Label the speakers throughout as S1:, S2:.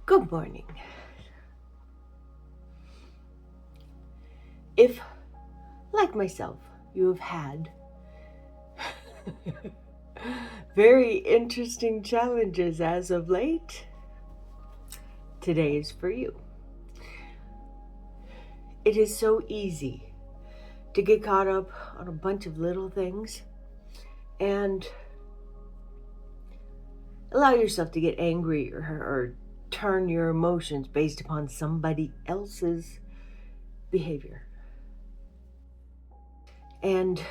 S1: Good morning. If, like myself, you have had very interesting challenges as of late, today is for you. It is so easy to get caught up on a bunch of little things and allow yourself to get angry or turn your emotions based upon somebody else's behavior. And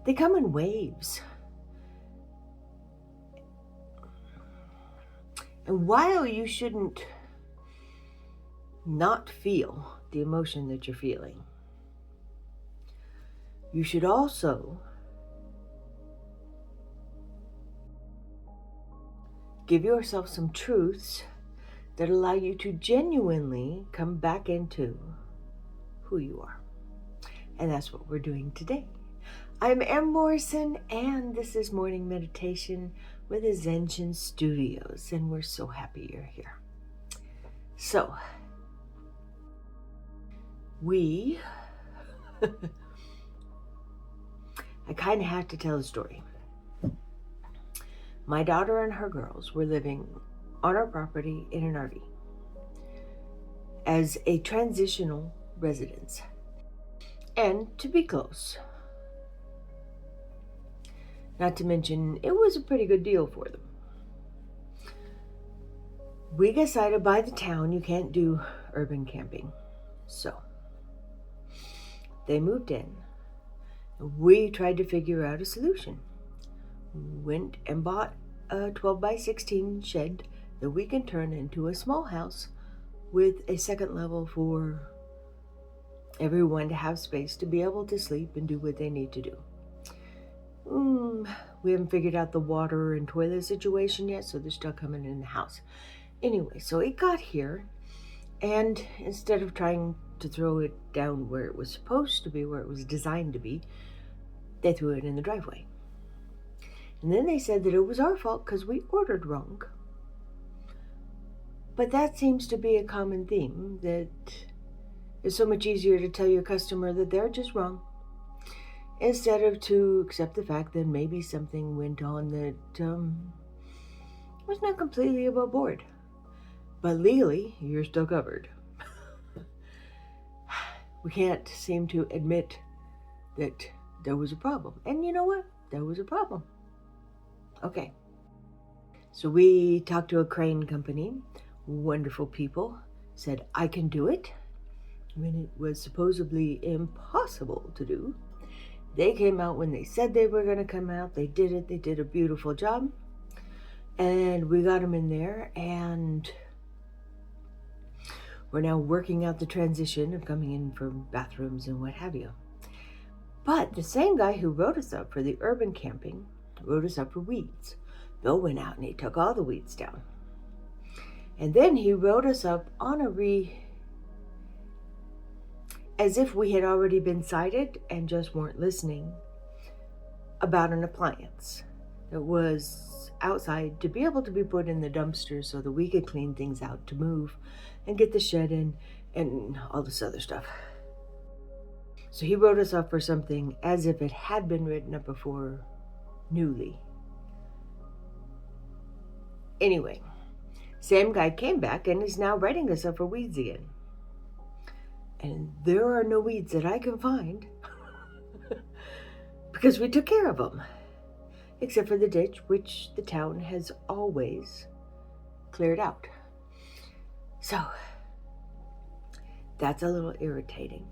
S1: they come in waves. And while you shouldn't not feel the emotion that you're feeling, you should also give yourself some truths that allow you to genuinely come back into who you are. And that's what we're doing today. I'm Em Morrison, and this is Morning Meditation with Ahzhension Studios, and we're so happy you're here. So, I kind of have to tell a story. My daughter and her girls were living on our property in an RV as a transitional residence, and to be close. Not to mention, it was a pretty good deal for them. We decided by the town you can't do urban camping. So, they moved in. We tried to figure out a solution. Went and bought a 12 by 16 shed that we can turn into a small house with a second level for everyone to have space to be able to sleep and do what they need to do. We haven't figured out the water and toilet situation yet, so they're still coming in the house. Anyway, so it got here, and instead of trying to throw it down where it was supposed to be, where it was designed to be, they threw it in the driveway. And then they said that it was our fault because we ordered wrong. But that seems to be a common theme, that it's so much easier to tell your customer that they're just wrong, instead of to accept the fact that maybe something went on that was not completely above board. But legally, you're still covered. We can't seem to admit that there was a problem. And you know what? There was a problem. Okay. So we talked to a crane company, wonderful people, said, I can do it. When it was supposedly impossible to do, they came out when they said they were going to come out. They did it. They did a beautiful job. And we got them in there, and we're now working out the transition of coming in from bathrooms and what have you. But the same guy who wrote us up for the urban camping wrote us up for weeds. Bill went out and he took all the weeds down. And then he wrote us up on as if we had already been cited and just weren't listening, about an appliance that was outside to be able to be put in the dumpster so that we could clean things out to move and get the shed in and all this other stuff. So he wrote us up for something as if it had been written up before, newly. Anyway, same guy came back and is now writing us up for weeds again. And there are no weeds that I can find because we took care of them, except for the ditch, which the town has always cleared out. So that's a little irritating.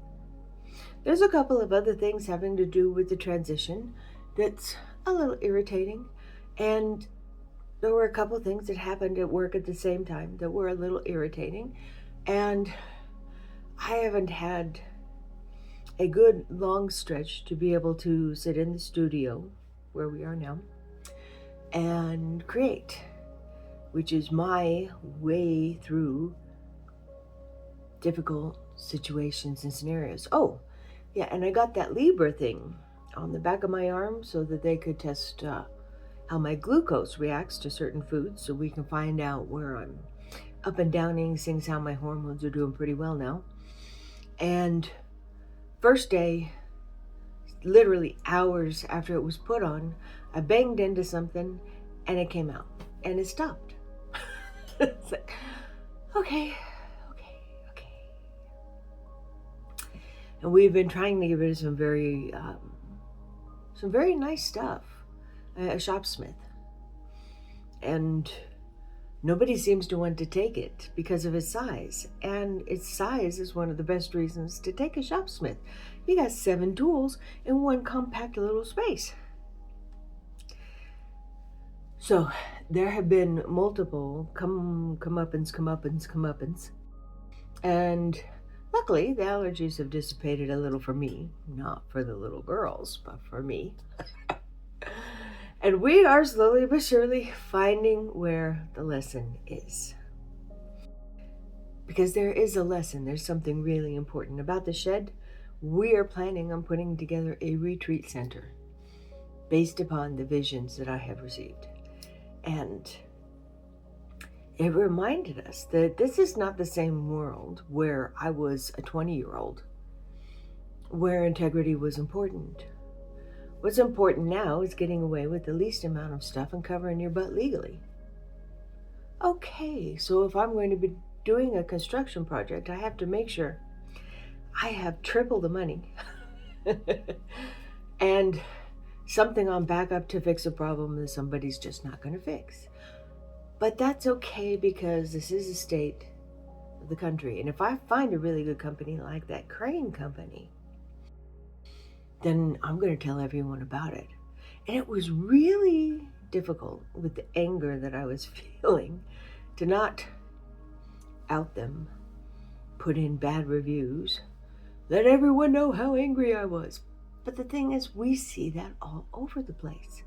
S1: There's a couple of other things having to do with the transition that's a little irritating, and there were a couple of things that happened at work at the same time that were a little irritating, and I haven't had a good long stretch to be able to sit in the studio where we are now and create, which is my way through difficult situations and scenarios. Oh, yeah, and I got that Libra thing on the back of my arm so that they could test how my glucose reacts to certain foods, so we can find out where I'm up and downing, seeing how my hormones are doing pretty well now. And first day, literally hours after it was put on, I banged into something and it came out and it stopped. It's like, okay. And we've been trying to get rid of some very nice stuff. A shopsmith. And nobody seems to want to take it because of its size. And its size is one of the best reasons to take a shopsmith. You got 7 tools in one compact little space. So there have been multiple comeuppance. And luckily, the allergies have dissipated a little for me. Not for the little girls, but for me. And we are slowly but surely finding where the lesson is. Because there is a lesson. There's something really important. About the shed, we are planning on putting together a retreat center based upon the visions that I have received. And it reminded us that this is not the same world where I was a 20-year-old, where integrity was important. What's important now is getting away with the least amount of stuff and covering your butt legally. Okay, so if I'm going to be doing a construction project, I have to make sure I have triple the money and something on backup to fix a problem that somebody's just not going to fix. But that's okay because this is the state of the country. And if I find a really good company like that crane company, then I'm going to tell everyone about it. And it was really difficult with the anger that I was feeling to not out them, put in bad reviews, let everyone know how angry I was. But the thing is, we see that all over the place.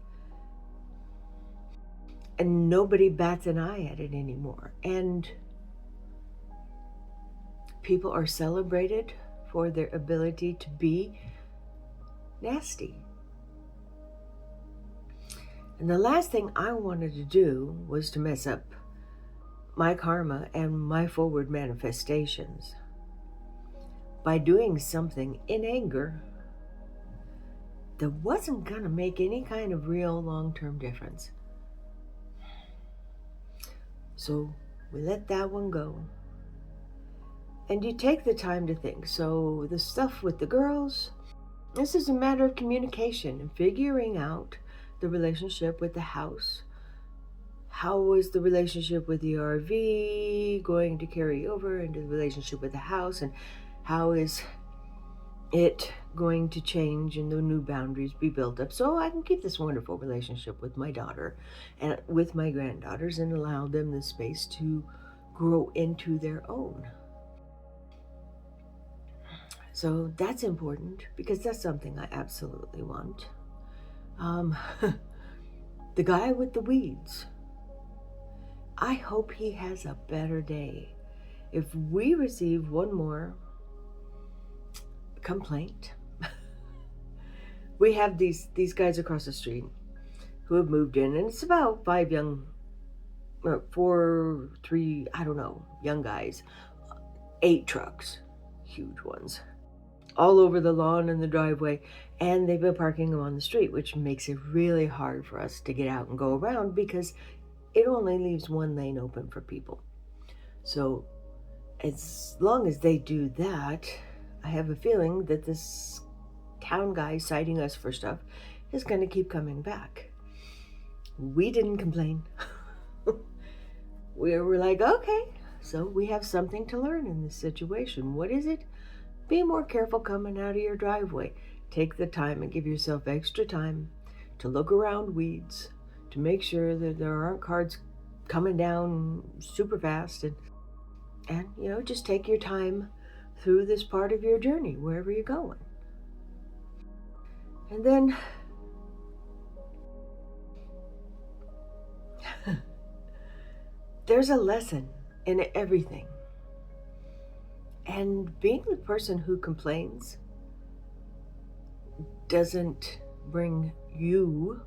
S1: And nobody bats an eye at it anymore. And people are celebrated for their ability to be nasty. And the last thing I wanted to do was to mess up my karma and my forward manifestations by doing something in anger that wasn't going to make any kind of real long-term difference. So we let that one go. And you take the time to think. So the stuff with the girls, this is a matter of communication and figuring out the relationship with the house. How is the relationship with the RV going to carry over into the relationship with the house? And how is it going to change and the new boundaries be built up so I can keep this wonderful relationship with my daughter and with my granddaughters and allow them the space to grow into their own. So that's important because that's something I absolutely want. The guy with the weeds, I hope he has a better day. If we receive one more complaint, we have these guys across the street who have moved in, and it's about 5 young, 4, 3, I don't know, young guys, 8 trucks, huge ones, all over the lawn and the driveway, and they've been parking them on the street, which makes it really hard for us to get out and go around because it only leaves one lane open for people. So as long as they do that, I have a feeling that this town guy citing us for stuff is going to keep coming back. We didn't complain. We were like, okay, so we have something to learn in this situation. What is it? Be more careful coming out of your driveway. Take the time and give yourself extra time to look around weeds, to make sure that there aren't cars coming down super fast, and just take your time through this part of your journey, wherever you're going. And then there's a lesson in everything. And being the person who complains doesn't bring you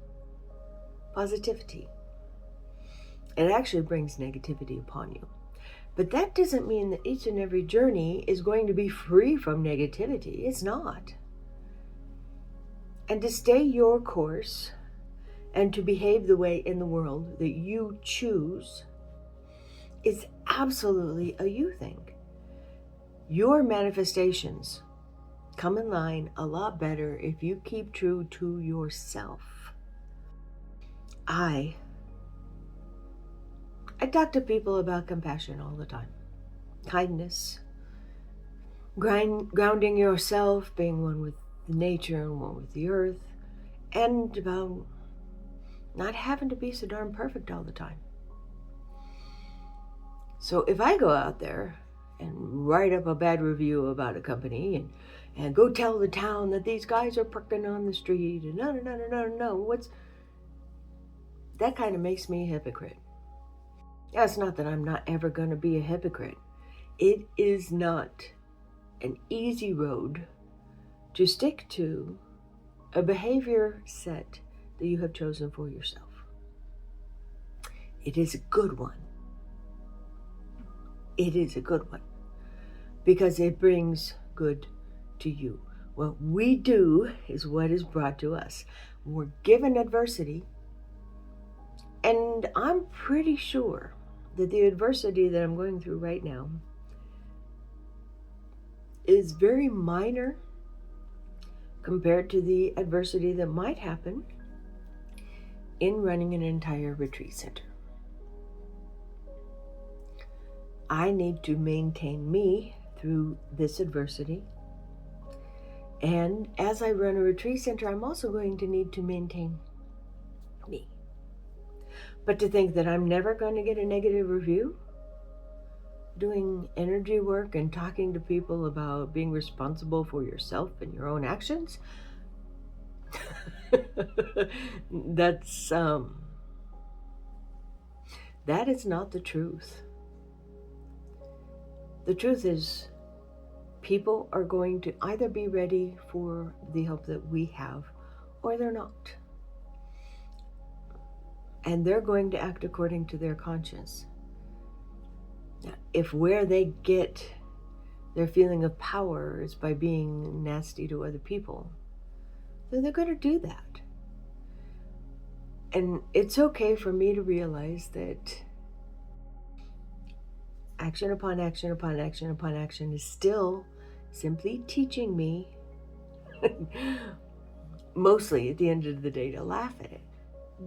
S1: positivity. It actually brings negativity upon you. But that doesn't mean that each and every journey is going to be free from negativity. It's not. And to stay your course and to behave the way in the world that you choose is absolutely a you thing. Your manifestations come in line a lot better if you keep true to yourself. I talk to people about compassion all the time. Kindness, grounding yourself, being one with nature and one with the earth, and about not having to be so darn perfect all the time. So if I go out there and write up a bad review about a company and go tell the town that these guys are parking on the street and no, that kind of makes me a hypocrite. That's not that I'm not ever going to be a hypocrite. It is not an easy road to stick to a behavior set that you have chosen for yourself. It is a good one. It is a good one because it brings good to you. What we do is what is brought to us. We're given adversity, and I'm pretty sure that the adversity that I'm going through right now is very minor compared to the adversity that might happen in running an entire retreat center. I need to maintain me through this adversity. And as I run a retreat center, I'm also going to need to maintain me. But to think that I'm never going to get a negative review, doing energy work and talking to people about being responsible for yourself and your own actions, that is not the truth. The truth is, people are going to either be ready for the help that we have, or they're not. And they're going to act according to their conscience. Now, if where they get their feeling of power is by being nasty to other people, then they're going to do that. And it's okay for me to realize that action upon action upon action upon action is still simply teaching me, mostly at the end of the day, to laugh at it.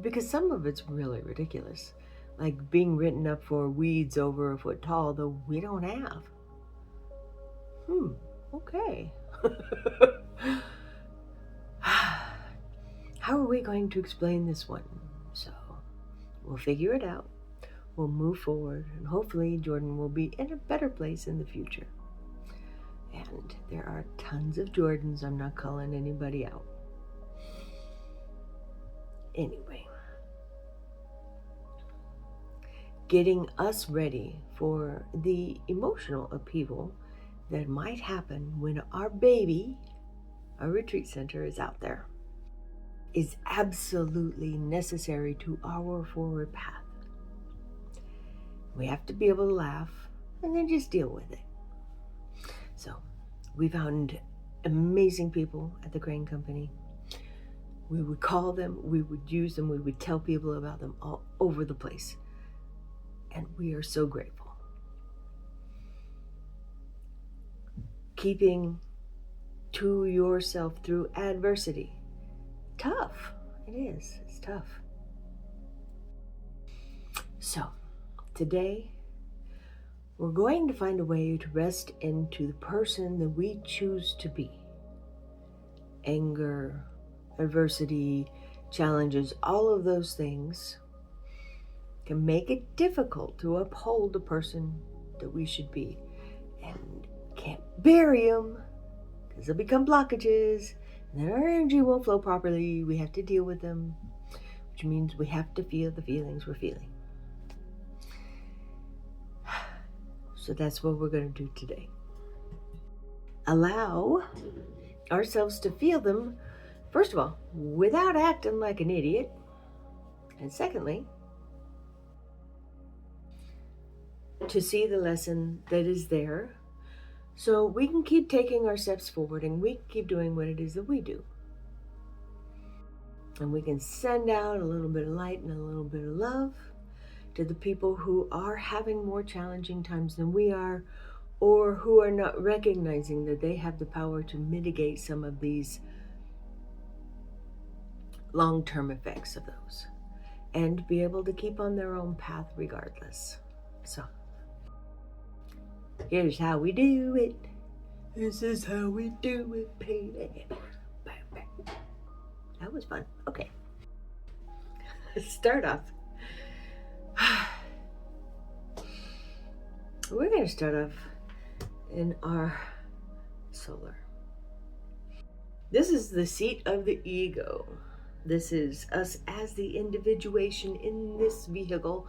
S1: Because some of it's really ridiculous. Like being written up for weeds over a foot tall, though we don't have. Okay. How are we going to explain this one? So we'll figure it out. We'll move forward, and hopefully Jordan will be in a better place in the future. And there are tons of Jordans. I'm not calling anybody out. Anyway, getting us ready for the emotional upheaval that might happen when our baby, our retreat center, is out there, is absolutely necessary to our forward path. We have to be able to laugh and then just deal with it. So we found amazing people at the Crane Company. We would call them, we would use them, we would tell people about them all over the place. And we are so grateful. Keeping to yourself through adversity. Tough. It is. It's tough. So, today, we're going to find a way to rest into the person that we choose to be. Anger, adversity, challenges, all of those things can make it difficult to uphold the person that we should be. And can't bury them because they'll become blockages. And then our energy won't flow properly. We have to deal with them, which means we have to feel the feelings we're feeling. So that's what we're going to do today. Allow ourselves to feel them, first of all, without acting like an idiot. And secondly, to see the lesson that is there, so we can keep taking our steps forward and we can keep doing what it is that we do. And we can send out a little bit of light and a little bit of love to the people who are having more challenging times than we are, or who are not recognizing that they have the power to mitigate some of these long-term effects of those, and be able to keep on their own path regardless. So, here's how we do it. This is how we do it, baby. That was fun. Okay. Let's start off. We're going to start off in our solar. This is the seat of the ego. This is us as the individuation in this vehicle,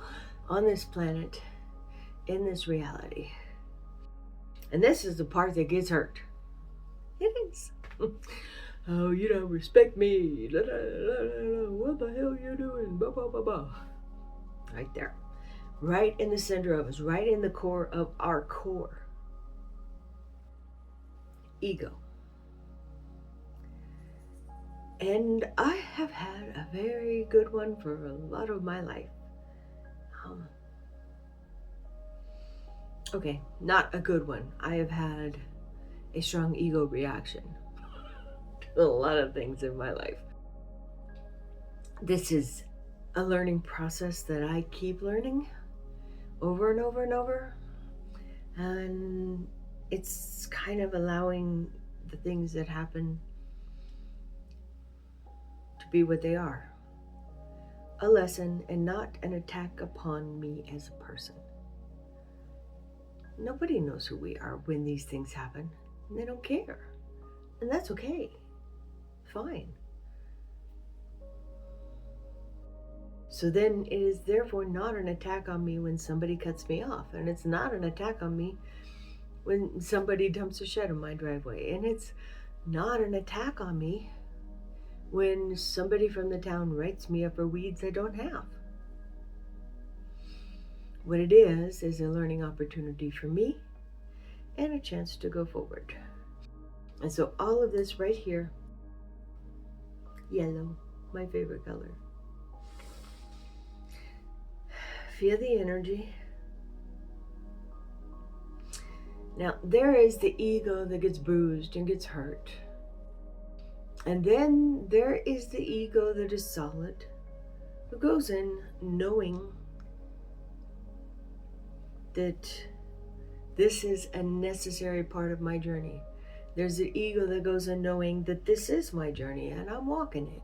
S1: on this planet, in this reality. And this is the part that gets hurt. It is. Oh, you don't respect me. What the hell you doing? Blah, blah, blah, blah. Right there. Right in the center of us. Right in the core of our core. Ego. And I have had a very good one for a lot of my life. Okay, not a good one. I have had a strong ego reaction to a lot of things in my life. This is a learning process that I keep learning over and over and over. And it's kind of allowing the things that happen to be what they are. A lesson and not an attack upon me as a person. Nobody knows who we are when these things happen, and they don't care. And that's okay. Fine. So then it is therefore not an attack on me when somebody cuts me off, and it's not an attack on me when somebody dumps a shed in my driveway, and it's not an attack on me when somebody from the town writes me up for weeds I don't have. What it is a learning opportunity for me and a chance to go forward. And so all of this right here, yellow, my favorite color. Feel the energy. Now, there is the ego that gets bruised and gets hurt. And then there is the ego that is solid, who goes in knowing that this is a necessary part of my journey. There's the ego that goes in knowing that this is my journey and I'm walking it.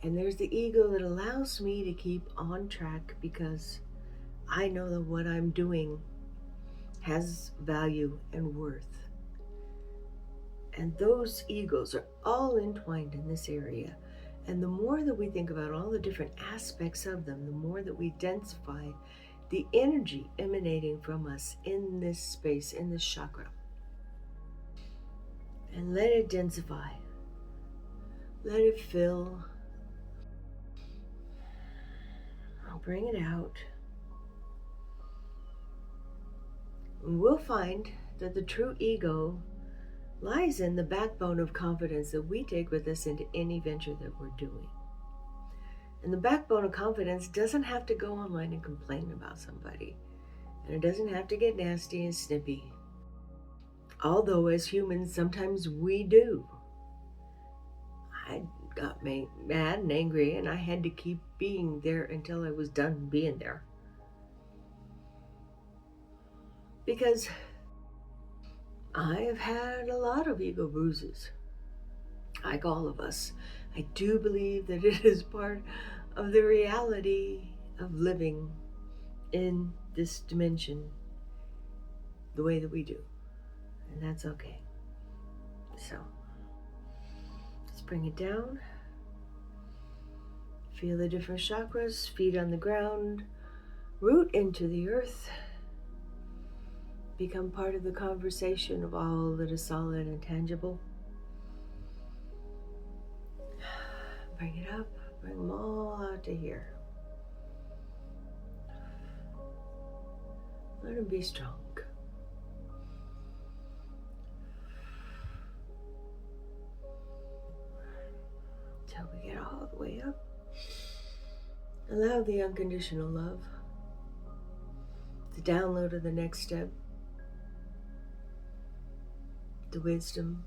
S1: And there's the ego that allows me to keep on track because I know that what I'm doing has value and worth. And those egos are all entwined in this area. And the more that we think about all the different aspects of them, the more that we densify the energy emanating from us in this space, in this chakra. And let it densify. Let it fill. I'll bring it out. And we'll find that the true ego lies in the backbone of confidence that we take with us into any venture that we're doing. And the backbone of confidence doesn't have to go online and complain about somebody. And it doesn't have to get nasty and snippy. Although as humans, sometimes we do. I got mad and angry and I had to keep being there until I was done being there. Because I have had a lot of ego bruises. Like all of us. I do believe that it is part of the reality of living in this dimension the way that we do. And that's okay. So, let's bring it down. Feel the different chakras, feet on the ground, root into the earth. Become part of the conversation of all that is solid and tangible. Bring it up, bring them all out to here. Let them be strong. Till we get all the way up. Allow the unconditional love, the download of the next step, the wisdom.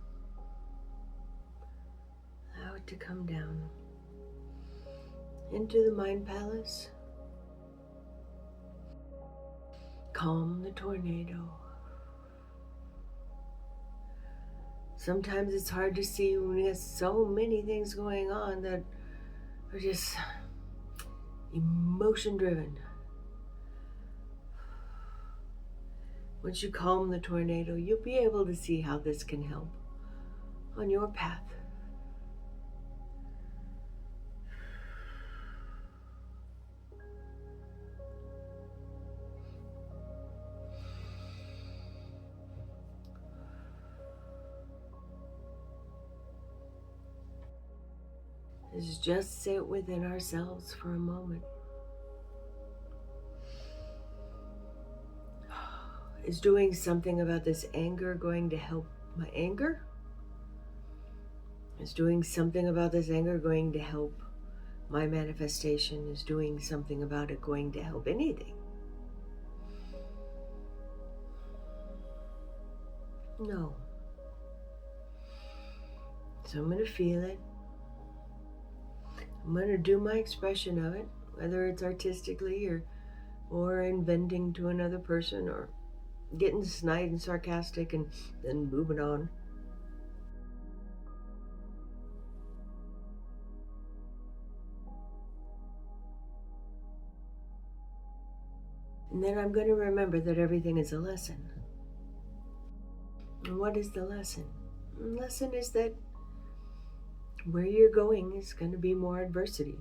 S1: Allow it to come down into the mind palace. Calm the tornado. Sometimes it's hard to see when we have so many things going on that are just emotion driven. Once you calm the tornado, you'll be able to see how this can help on your path. Is just sit within ourselves for a moment. Is doing something about this anger going to help my anger? Is doing something about this anger going to help my manifestation? Is doing something about it going to help anything? No. So I'm going to feel it. I'm going to do my expression of it, whether it's artistically or in venting to another person or getting snide and sarcastic and then moving on. And then I'm going to remember that everything is a lesson. And what is the lesson? The lesson is that where you're going is going to be more adversity.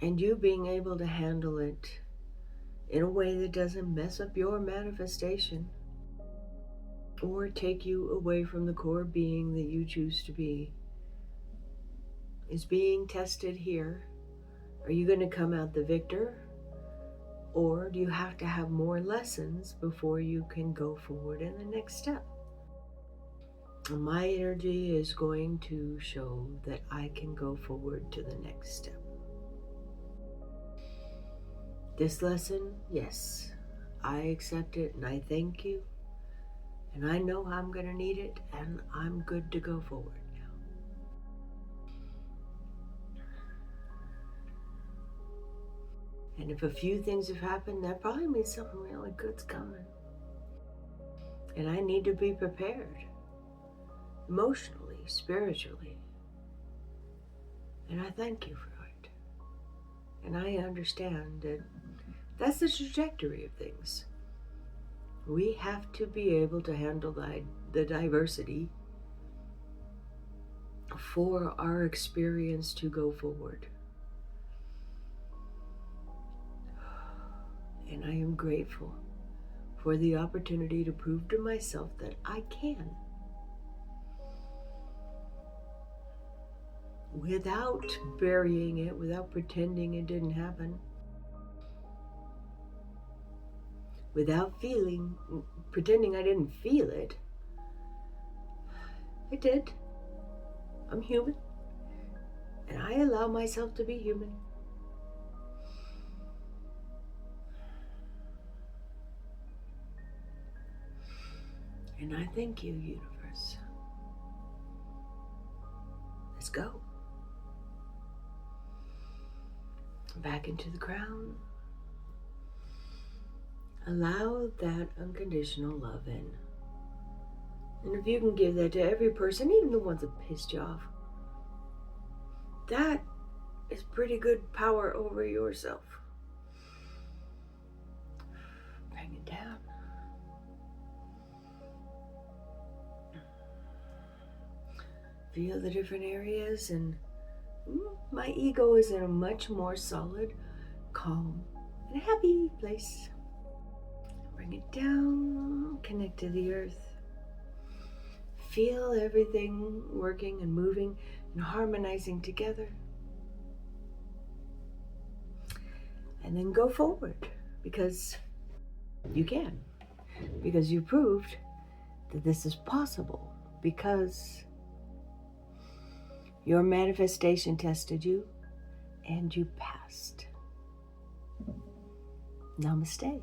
S1: And you being able to handle it in a way that doesn't mess up your manifestation or take you away from the core being that you choose to be is being tested here. Are you going to come out the victor? Or do you have to have more lessons before you can go forward in the next step? My energy is going to show that I can go forward to the next step. This lesson, yes, I accept it and I thank you. And I know I'm going to need it and I'm good to go forward now. And if a few things have happened, that probably means something really good's coming. And I need to be prepared. Emotionally, spiritually. And I thank you for it. And I understand that that's the trajectory of things. We have to be able to handle the diversity for our experience to go forward. And I am grateful for the opportunity to prove to myself that I can. Without burying it, without pretending it didn't happen, without pretending I didn't feel it. I did. I'm human, and I allow myself to be human. And I thank you, universe. Let's go. Back into the crown. Allow that unconditional love in. And if you can give that to every person, even the ones that pissed you off, that is pretty good power over yourself. Bring it down. Feel the different areas, and my ego is in a much more solid, calm, and happy place. Bring it down, connect to the earth. Feel everything working and moving and harmonizing together. And then go forward, because You can, because you proved that this is possible, because your manifestation tested you and you passed. Namaste.